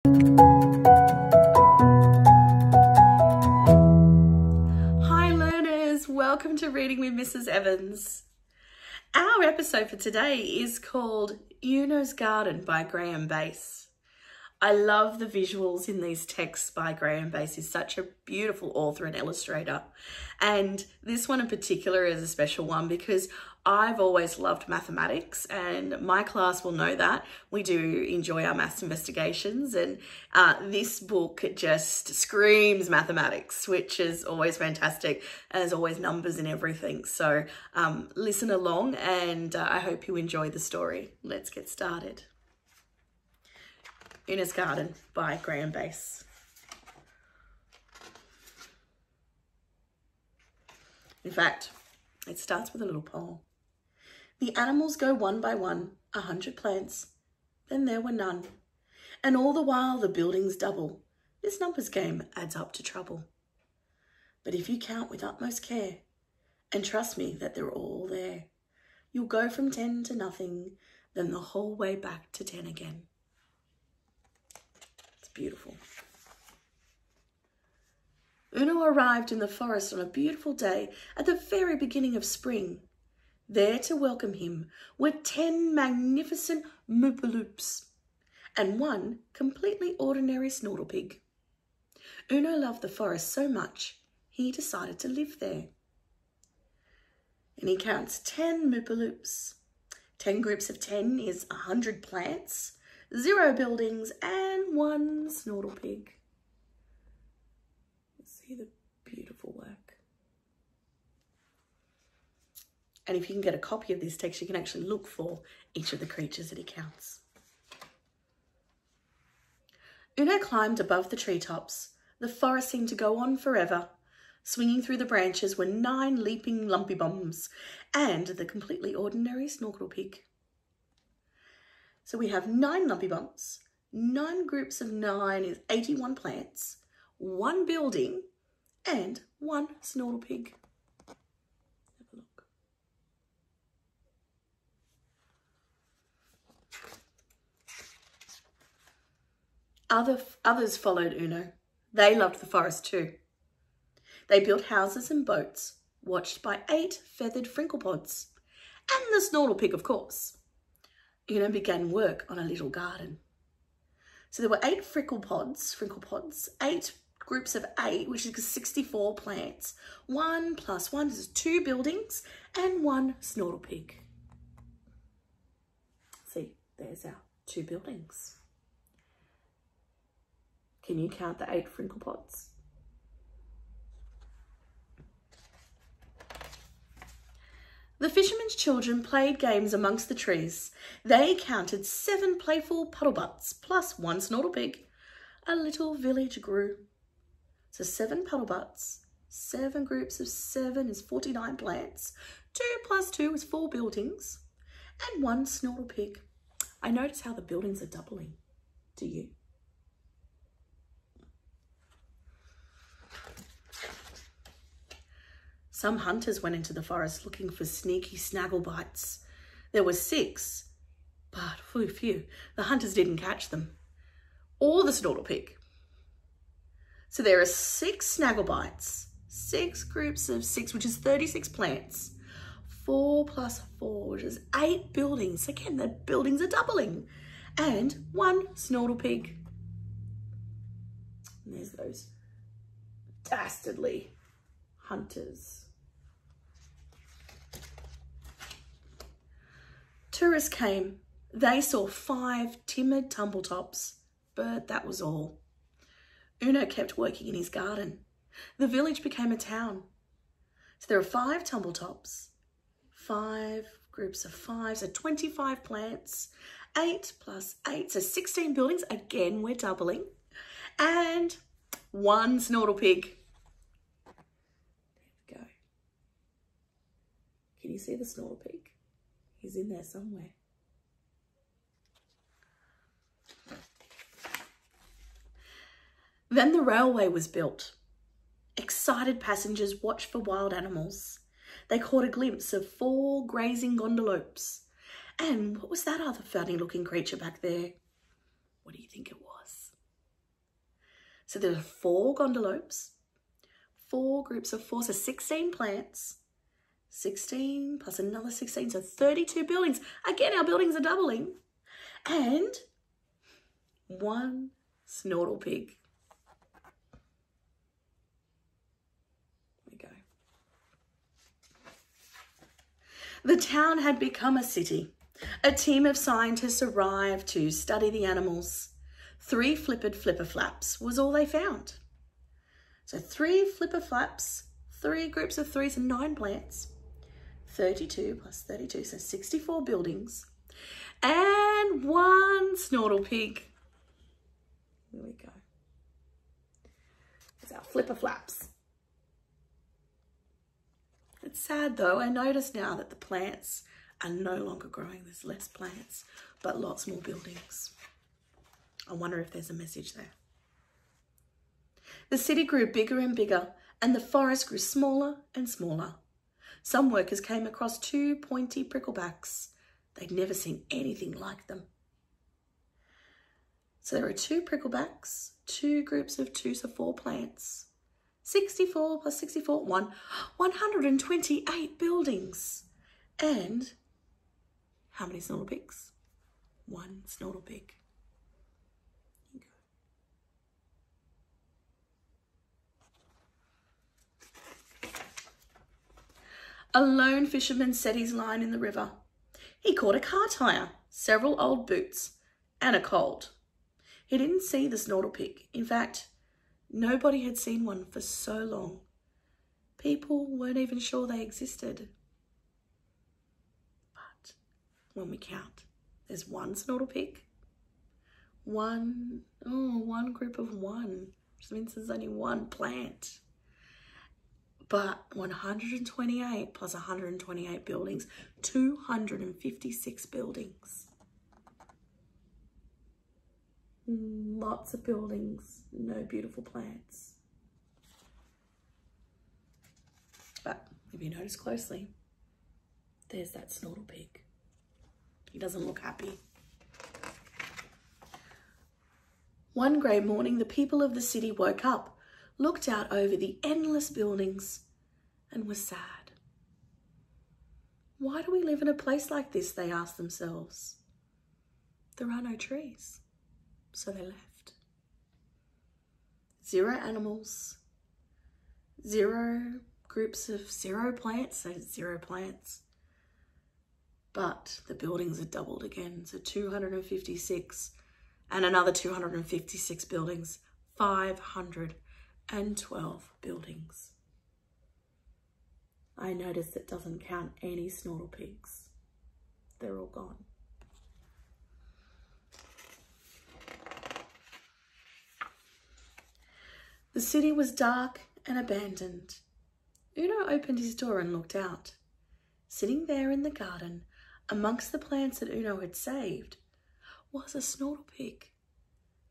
Hi learners, welcome to Reading with Mrs. Evans. Our episode for today is called Uno's Garden by Rwme. I love the visuals in these texts by Rwme. He's such a beautiful author and illustrator. And this one in particular is a special one because I've always loved mathematics, and my class will know that. We do enjoy our maths investigations, and this book just screams mathematics, which is always fantastic. And there's always numbers and everything. So listen along, and I hope you enjoy the story. Let's get started. Uno's Garden by Rwme. In fact, it starts with a little poem. The animals go one by one, 100 plants, then there were none. And all the while the buildings double. This numbers game adds up to trouble. But if you count with utmost care, and trust me that they're all there, you'll go from 10 to nothing, then the whole way back to 10 again. Beautiful. Uno arrived in the forest on a beautiful day at the very beginning of spring. There to welcome him were 10 magnificent moopaloops and one completely ordinary snortlepig. Uno loved the forest so much he decided to live there. And he counts 10 moopaloops. 10 groups of 10 is 100 plants, 0 buildings, and 1 snortlepig. See the beautiful work. And if you can get a copy of this text, you can actually look for each of the creatures that he counts. Uno climbed above the treetops. The forest seemed to go on forever. Swinging through the branches were 9 leaping lumpy bums and the completely ordinary snortlepig. So we have 9 lumpy bumps, 9 groups of 9 is 81 plants, 1 building, and 1 snortlepig. Have a look. Others followed Uno. They loved the forest too. They built houses and boats, watched by 8 feathered frinklepods, and the snortlepig, of course. Uno began work on a little garden. So there were 8 frinklepods, 8 groups of 8, which is 64 plants. 1 plus 1 is 2 buildings and 1 snortlepig. See, there's our 2 buildings. Can you count the 8 frinklepods? The fishermen's children played games amongst the trees. They counted 7 playful puddle butts plus 1 snortlepig. A little village grew. So 7 puddle butts, 7 groups of 7 is 49 plants. 2 plus 2 is 4 buildings and 1 snortlepig. I notice how the buildings are doubling. Do you? Some hunters went into the forest looking for sneaky snaggle bites. There were 6, but phew, the hunters didn't catch them, or the snortlepig. So there are 6 snaggle bites, 6 groups of 6, which is 36 plants, 4 plus 4, which is 8 buildings. Again, the buildings are doubling, and 1 snortlepig. And there's those dastardly hunters. Tourists came. They saw 5 timid tumbletops, but that was all. Uno kept working in his garden. The village became a town. So there are 5 tumbletops, 5 groups of 5, so 25 plants, 8 plus 8, so 16 buildings. Again, we're doubling. And 1 snortlepig. There we go. Can you see the snortlepig? He's in there somewhere. Then the railway was built. Excited passengers watched for wild animals. They caught a glimpse of 4 grazing gondolopes. And what was that other funny looking creature back there? What do you think it was? So there are 4 gondolopes, 4 groups of 4, so 16 plants, 16 plus another 16, so 32 buildings. Again, our buildings are doubling. And 1 snortle pig. There we go. The town had become a city. A team of scientists arrived to study the animals. 3 flipper flaps was all they found. So 3 flipper flaps, 3 groups of 3s and 9 plants. 32 plus 32, so 64 buildings. And 1 snortle pig. There we go. It's our flipper flaps. It's sad though. I notice now that the plants are no longer growing. There's less plants, but lots more buildings. I wonder if there's a message there. The city grew bigger and bigger, and the forest grew smaller and smaller. Some workers came across 2 pointy pricklebacks. They'd never seen anything like them. So there are 2 pricklebacks, 2 groups of 2, so 4 plants. 64 plus 64, 128 buildings. And how many snortle pigs? 1 snortle pig. Here you go. A lone fisherman set his line in the river. He caught a car tire, several old boots, and a cold. He didn't see the snortle pig. In fact, nobody had seen one for so long. People weren't even sure they existed. But when we count, there's 1 snortle pig, one group of 1, which means there's only 1 plant. But 128 plus 128 buildings, 256 buildings. Lots of buildings, no beautiful plants. But if you notice closely, there's that snortle pig. He doesn't look happy. One grey morning, the people of the city woke up, looked out over the endless buildings, and were sad. Why do we live in a place like this, they asked themselves. There are no trees, so they left. 0 animals, 0 groups of 0 plants, so 0 plants. But the buildings had doubled again, so 256 and another 256 buildings, 512 buildings. I noticed it doesn't count any snortle pigs. They're all gone. The city was dark and abandoned. Uno opened his door and looked out. Sitting there in the garden, amongst the plants that Uno had saved, was a snortle pig,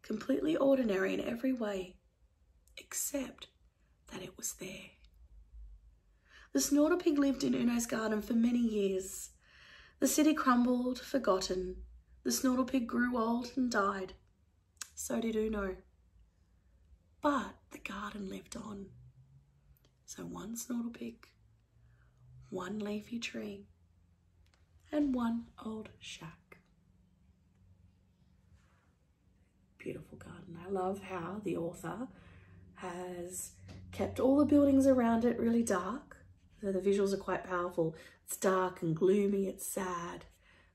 completely ordinary in every way, except that it was there. The snortle pig lived in Uno's garden for many years. The city crumbled, forgotten. The snortle pig grew old and died. So did Uno. But the garden lived on. So 1 snortle pig, 1 leafy tree, and 1 old shack. Beautiful garden. I love how the author has kept all the buildings around it really dark. So the visuals are quite powerful. It's dark and gloomy, it's sad,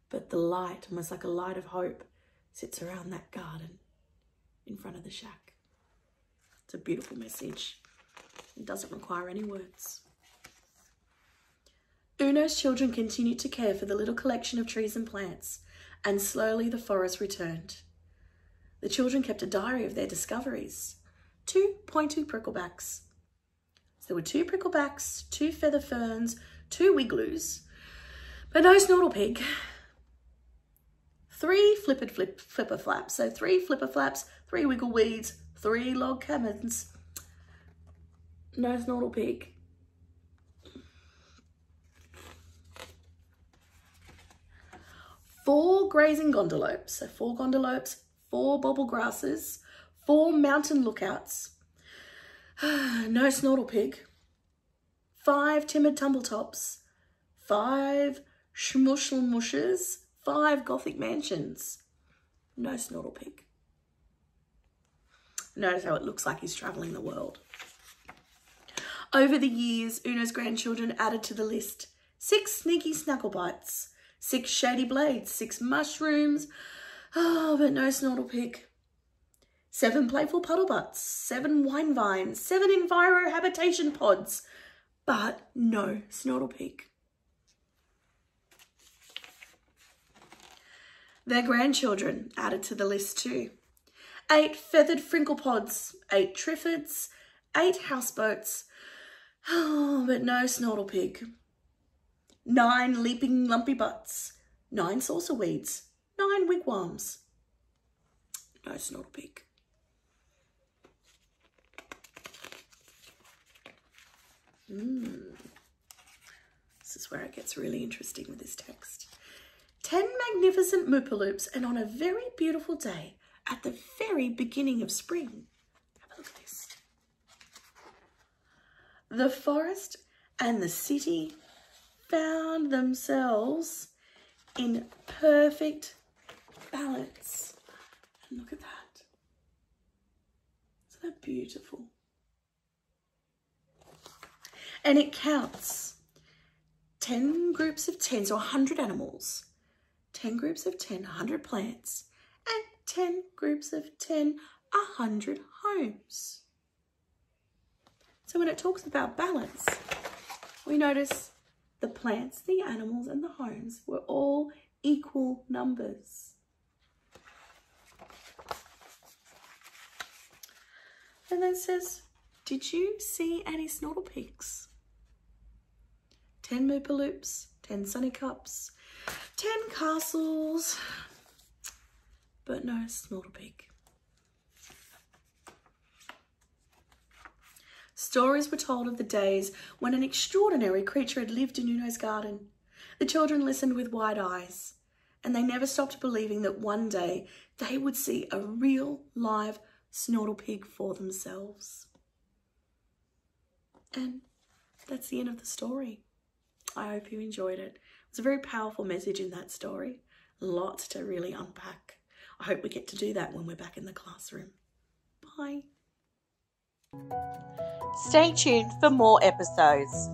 but the light, almost like a light of hope, sits around that garden in front of the shack. It's a beautiful message. It doesn't require any words. Uno's children continued to care for the little collection of trees and plants, and slowly the forest returned. The children kept a diary of their discoveries. 2 pointy pricklebacks. So there were 2 pricklebacks, 2 feather ferns, 2 wiggloos, but no snortle pig. 3 flipper flaps. So 3 flipper flaps, 3 wiggle weeds, 3 log cabins. No snortle pig. Four grazing gondolopes. So 4 gondolopes, 4 bobble grasses, 4 mountain lookouts, no snortle pig, 5 timid tumbletops, 5 schmushel-mushes, 5 gothic mansions, no snortle pig. Notice how it looks like he's travelling the world. Over the years, Uno's grandchildren added to the list 6 sneaky snacklebites, 6 shady blades, 6 mushrooms, but no snortle pig. 7 playful puddle butts, 7 wine vines, 7 enviro habitation pods, but no snortle pig. Their grandchildren added to the list too. 8 feathered frinkle pods, 8 triffids, 8 houseboats, but no snortle pig. 9 leaping lumpy butts, 9 saucer weeds, 9 wigwams, no snortle pig. This is where it gets really interesting with this text. 10 magnificent moopaloops, and on a very beautiful day at the very beginning of spring. Have a look at this. The forest and the city found themselves in perfect balance. And look at that. Isn't that beautiful? And it counts 10 groups of 10, so 100 animals, 10 groups of 10, 100 plants, and 10 groups of 10, 100 homes. So when it talks about balance, we notice the plants, the animals, and the homes were all equal numbers. And then it says, did you see any snortle pigs? 10 moopaloops, 10 sunny cups, 10 castles, but no snortle pig. Stories were told of the days when an extraordinary creature had lived in Uno's garden. The children listened with wide eyes, and they never stopped believing that one day they would see a real live snortle pig for themselves. And that's the end of the story. I hope you enjoyed it. It was a very powerful message in that story. Lots to really unpack. I hope we get to do that when we're back in the classroom. Bye. Stay tuned for more episodes.